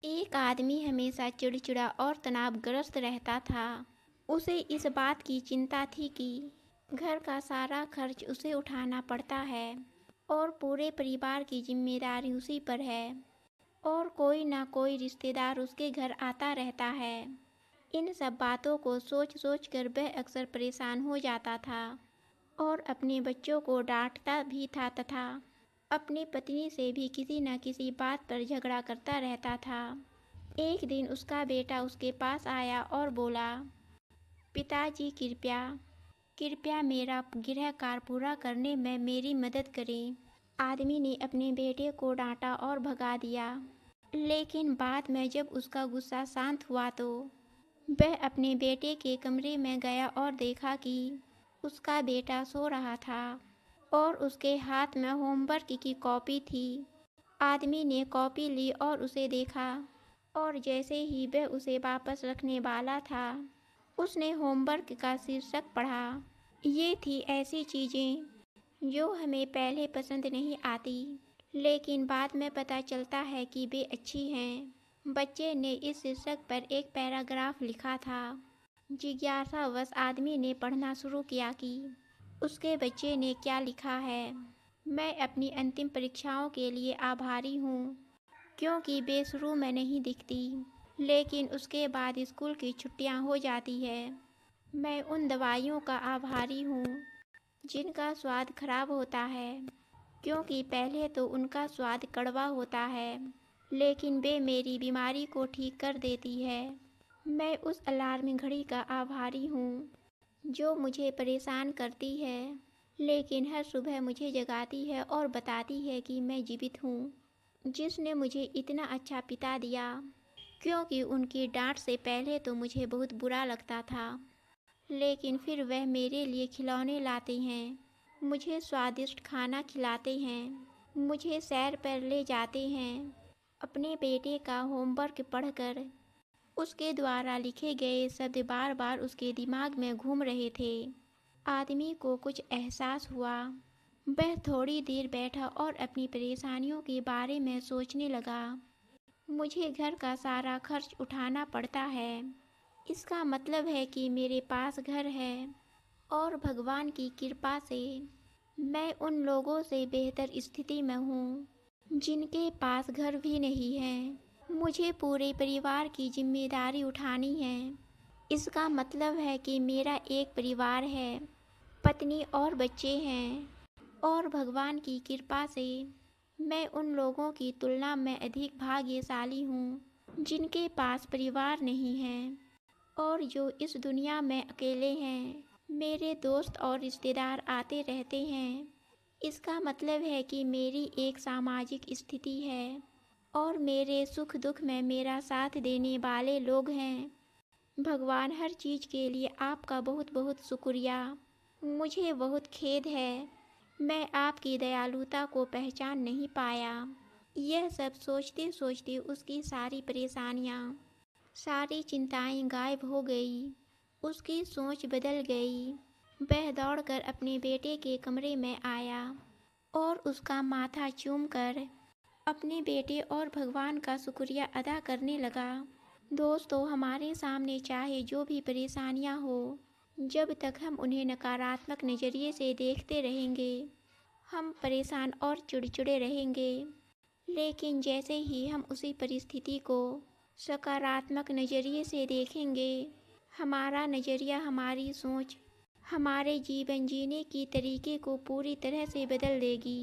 एक आदमी हमेशा चिड़चिड़ा और तनावग्रस्त रहता था। उसे इस बात की चिंता थी कि घर का सारा खर्च उसे उठाना पड़ता है और पूरे परिवार की जिम्मेदारी उसी पर है और कोई ना कोई रिश्तेदार उसके घर आता रहता है। इन सब बातों को सोच सोच कर वह अक्सर परेशान हो जाता था और अपने बच्चों को डांटता भी था तथा अपनी पत्नी से भी किसी न किसी बात पर झगड़ा करता रहता था। एक दिन उसका बेटा उसके पास आया और बोला, पिताजी कृपया कृपया मेरा गृह कार्य पूरा करने में मेरी मदद करें। आदमी ने अपने बेटे को डांटा और भगा दिया, लेकिन बाद में जब उसका गुस्सा शांत हुआ तो वह अपने बेटे के कमरे में गया और देखा कि उसका बेटा सो रहा था और उसके हाथ में होमवर्क की कॉपी थी। आदमी ने कॉपी ली और उसे देखा और जैसे ही वह उसे वापस रखने वाला था, उसने होमवर्क का शीर्षक पढ़ा। ये थी ऐसी चीज़ें जो हमें पहले पसंद नहीं आती, लेकिन बाद में पता चलता है कि वे अच्छी हैं। बच्चे ने इस शीर्षक पर एक पैराग्राफ लिखा था। जिज्ञासावश आदमी ने पढ़ना शुरू किया कि उसके बच्चे ने क्या लिखा है। मैं अपनी अंतिम परीक्षाओं के लिए आभारी हूँ, क्योंकि वे शुरू में नहीं दिखती, लेकिन उसके बाद स्कूल की छुट्टियाँ हो जाती है। मैं उन दवाइयों का आभारी हूँ जिनका स्वाद खराब होता है, क्योंकि पहले तो उनका स्वाद कड़वा होता है, लेकिन वे मेरी बीमारी को ठीक कर देती है। मैं उस अलार्म घड़ी का आभारी हूँ जो मुझे परेशान करती है, लेकिन हर सुबह मुझे जगाती है और बताती है कि मैं जीवित हूँ। जिसने मुझे इतना अच्छा पिता दिया, क्योंकि उनकी डांट से पहले तो मुझे बहुत बुरा लगता था, लेकिन फिर वह मेरे लिए खिलौने लाते हैं, मुझे स्वादिष्ट खाना खिलाते हैं, मुझे सैर पर ले जाते हैं। अपने बेटे का होमवर्क पढ़कर उसके द्वारा लिखे गए शब्द बार बार उसके दिमाग में घूम रहे थे। आदमी को कुछ एहसास हुआ। वह थोड़ी देर बैठा और अपनी परेशानियों के बारे में सोचने लगा। मुझे घर का सारा खर्च उठाना पड़ता है। इसका मतलब है कि मेरे पास घर है और भगवान की कृपा से मैं उन लोगों से बेहतर स्थिति में हूँ जिनके पास घर भी नहीं है। मुझे पूरे परिवार की जिम्मेदारी उठानी है। इसका मतलब है कि मेरा एक परिवार है, पत्नी और बच्चे हैं, और भगवान की कृपा से मैं उन लोगों की तुलना में अधिक भाग्यशाली हूँ जिनके पास परिवार नहीं है और जो इस दुनिया में अकेले हैं। मेरे दोस्त और रिश्तेदार आते रहते हैं। इसका मतलब है कि मेरी एक सामाजिक स्थिति है और मेरे सुख दुख में मेरा साथ देने वाले लोग हैं। भगवान, हर चीज़ के लिए आपका बहुत बहुत शुक्रिया। मुझे बहुत खेद है, मैं आपकी दयालुता को पहचान नहीं पाया। यह सब सोचते सोचते उसकी सारी परेशानियाँ, सारी चिंताएं गायब हो गई। उसकी सोच बदल गई। वह दौड़कर अपने बेटे के कमरे में आया और उसका माथा चूमकर अपने बेटे और भगवान का शुक्रिया अदा करने लगा। दोस्तों, हमारे सामने चाहे जो भी परेशानियां हो, जब तक हम उन्हें नकारात्मक नज़रिए से देखते रहेंगे, हम परेशान और चिड़चिड़े रहेंगे। लेकिन जैसे ही हम उसी परिस्थिति को सकारात्मक नज़रिए से देखेंगे, हमारा नज़रिया, हमारी सोच, हमारे जीवन जीने की तरीके को पूरी तरह से बदल देगी।